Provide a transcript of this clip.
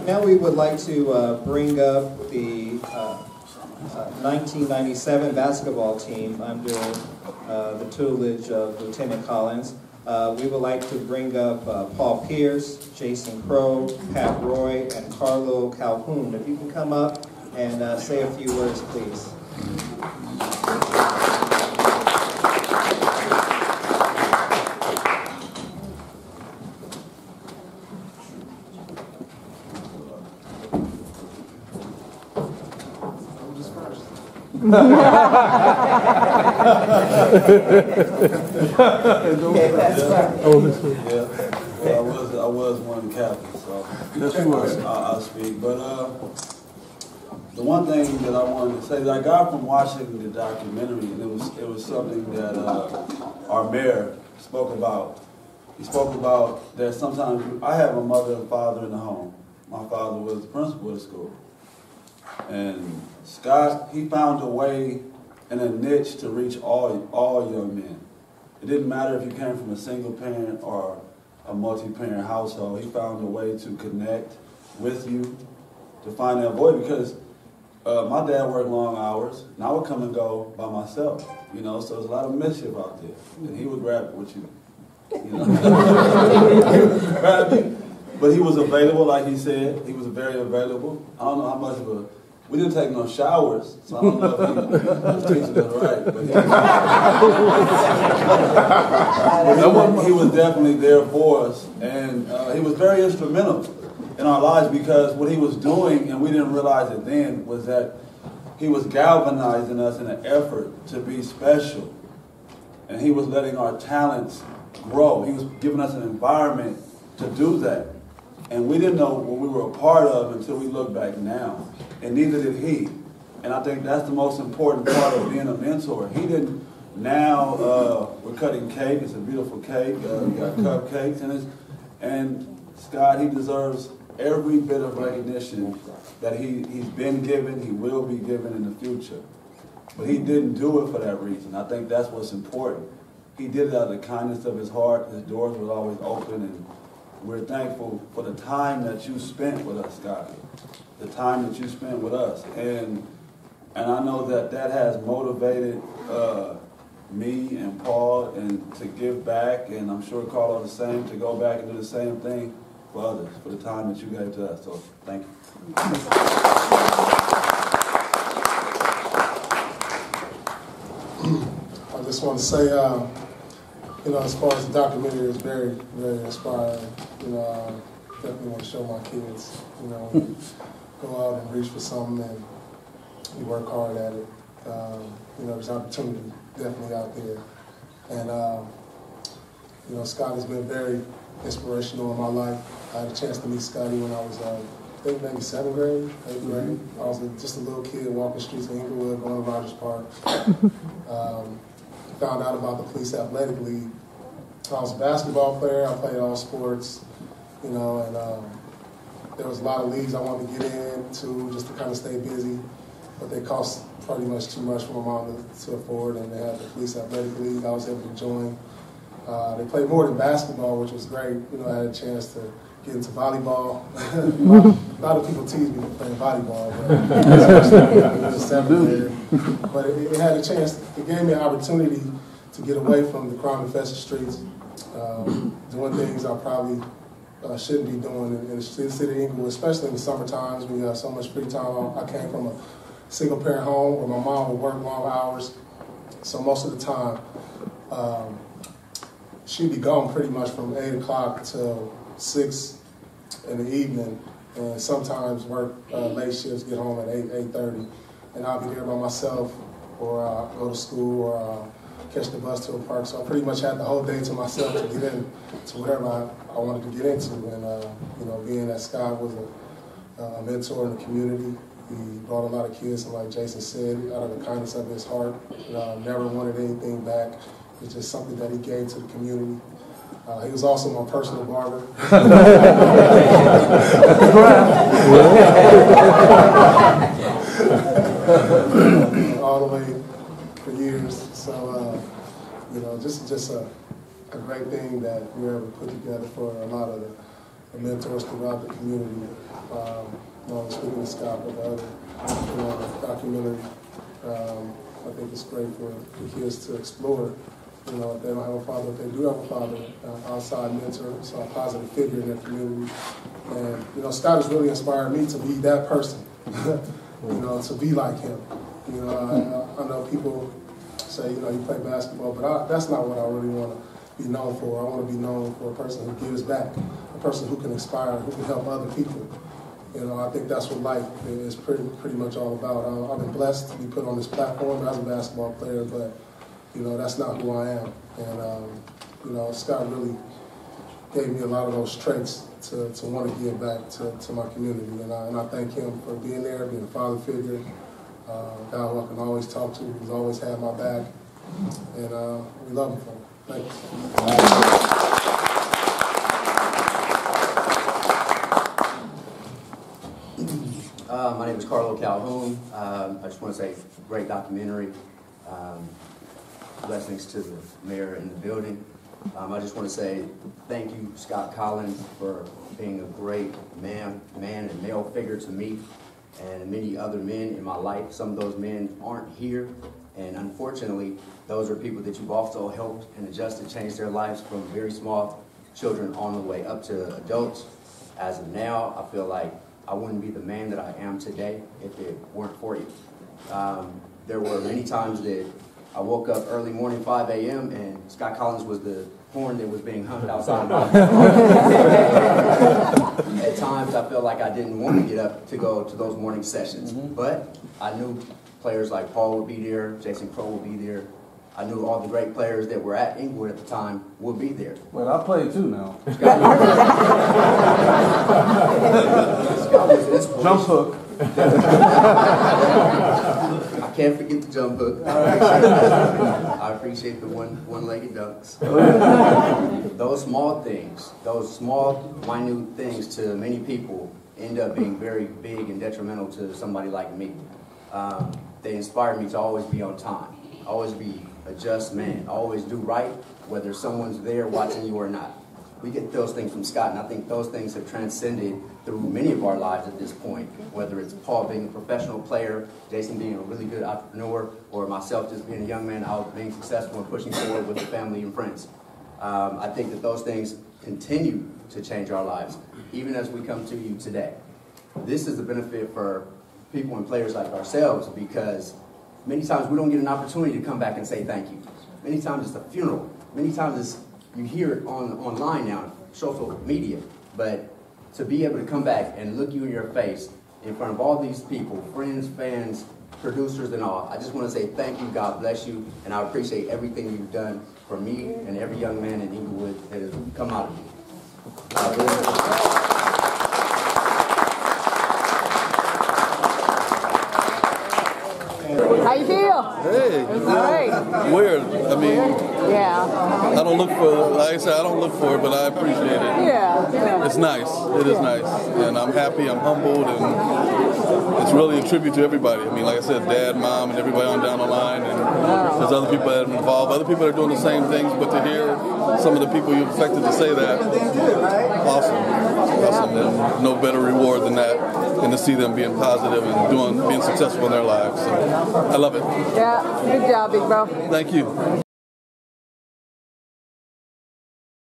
Now we would like to bring up the 1997 basketball team under the tutelage of Lieutenant Collins. We would like to bring up Paul Pierce, Jason Crowe, Pat Roy, and Carlo Calhoun. If you can come up and say a few words, please. I was one captain, so I'll speak. But the one thing that I wanted to say that I got from watching the documentary, and it was something that our mayor spoke about. He spoke about that sometimes I have a mother and father in the home. My father was the principal of the school, and Scott, he found a way and a niche to reach all young men. It didn't matter if you came from a single parent or a multi-parent household. He found a way to connect with you, to find that void, because my dad worked long hours, and I would come and go by myself, you know, so there's a lot of mischief out there. And he would grab it with you, you know. He would grab you. But he was available, like he said. He was very available. I don't know how much of a... We didn't take no showers, so I don't know if he was teaching us right. But he was definitely there for us, and he was very instrumental in our lives, because what he was doing, and we didn't realize it then, was that he was galvanizing us in an effort to be special, and he was letting our talents grow. He was giving us an environment to do that, and we didn't know what we were a part of until we look back now. And neither did he. And I think that's the most important part of being a mentor. He didn't. Now we're cutting cake. It's a beautiful cake. We got cupcakes in it. And Scott, he deserves every bit of recognition that he's been given, he will be given in the future. But he didn't do it for that reason. I think that's what's important. He did it out of the kindness of his heart. His doors were always open, and we're thankful for the time that you spent with us, Scott. The time that you spent with us, and I know that has motivated me and Paul and to give back, and I'm sure Carlo the same, to go back and do the same thing for others, for the time that you gave to us. So thank you. I just want to say, you know, as far as the documentary is very, very inspiring. You know, definitely want to show my kids, you know, go out and reach for something, and you work hard at it. You know, there's opportunity definitely out there. And, you know, Scott has been very inspirational in my life. I had a chance to meet Scotty when I was, I think maybe 7th grade, 8th grade. I was just a little kid walking the streets of Inglewood, going to Rogers Park. Found out about the Police Athletic League. I was a basketball player. I played all sports, you know, and there was a lot of leagues I wanted to get into just to kind of stay busy, but they cost pretty much too much for my mom to afford, and they had the Police Athletic League. I was able to join. They played more than basketball, which was great. You know, I had a chance to get into volleyball. A lot of people tease me for playing volleyball, but it had a chance. It gave me an opportunity to get away from the crime-infested streets, doing things I probably shouldn't be doing in the city of Inglewood, especially in the summer times when you have so much free time. I came from a single-parent home where my mom would work long hours, so most of the time she'd be gone pretty much from 8 o'clock till 6 in the evening, and sometimes work late shifts, get home at 8:30, and I'll be there by myself, or go to school, or catch the bus to a park. So I pretty much had the whole day to myself to get in to whatever I wanted to get into. And you know, being that Scott was a mentor in the community, he brought a lot of kids, and like Jason said, out of the kindness of his heart, never wanted anything back. It's just something that he gave to the community. He was also my personal barber. All the way for years. So, you know, just a great thing that we were able to put together for a lot of and mentors throughout the community. Not speaking to Scott, but the other documentary. I think it's great for the kids to explore. If they don't have a father, if they do have a father, outside mentor, so a positive figure in their community. And, Scott has really inspired me to be that person, to be like him. I know people say, you play basketball, but that's not what I really want to be known for. I want to be known for a person who gives back, a person who can inspire, who can help other people. I think that's what life is pretty much all about. I've been blessed to be put on this platform as a basketball player, but that's not who I am. And Scott really gave me a lot of those traits to want to give back to my community. And I thank him for being there, being a father figure, guy who I can always talk to, who's always had my back. And we love him for it. Thank you. My name is Carlo Calhoun. I just want to say, great documentary. Blessings to the mayor in the building. I just want to say thank you, Scott Collins, for being a great man and male figure to me and many other men in my life. Some of those men aren't here, and unfortunately, those are people that you've also helped and adjusted, change their lives from very small children on the way up to adults. As of now, I feel like I wouldn't be the man that I am today if it weren't for you. There were many times that I woke up early morning, 5 a.m., and Scott Collins was the horn that was being hummed outside my At times, I felt like I didn't want to get up to go to those morning sessions. But I knew players like Paul would be there, Jason Crowe would be there. I knew all the great players that were at Inglewood at the time would be there. Well, I played too now. Jump hook. I can't forget the jump hook. I appreciate the one-legged dunks. Those small things, those small, minute things to many people end up being very big and detrimental to somebody like me. They inspired me to always be on time, always be a just man, always do right, whether someone's there watching you or not. We get those things from Scott, and I think those things have transcended through many of our lives at this point, whether it's Paul being a professional player, Jason being a really good entrepreneur, or myself just being a young man out being successful and pushing forward with the family and friends. I think that those things continue to change our lives, even as we come to you today. This is a benefit for people and players like ourselves, because many times we don't get an opportunity to come back and say thank you. Many times it's a funeral. Many times you hear it online now, social media. But to be able to come back and look you in your face in front of all these people, friends, fans, producers, and all, I just want to say thank you, God bless you, and I appreciate everything you've done for me and every young man in Inglewood that has come out of you. How you feel? Hey, Great. weird. I mean, Yeah. I don't look for, like I said, I don't look for it, but I appreciate it. Yeah. It's nice. It is nice. And I'm happy, I'm humbled, and it's really a tribute to everybody. I mean, like I said, Dad, Mom, and everybody on down the line, and there's other people that have been involved. Other people that are doing the same things, but to hear some of the people you've affected to say that, awesome. Awesome. And no better reward than that, and to see them being positive and being successful in their lives. So I love it. Yeah. Good job, big bro. Thank you.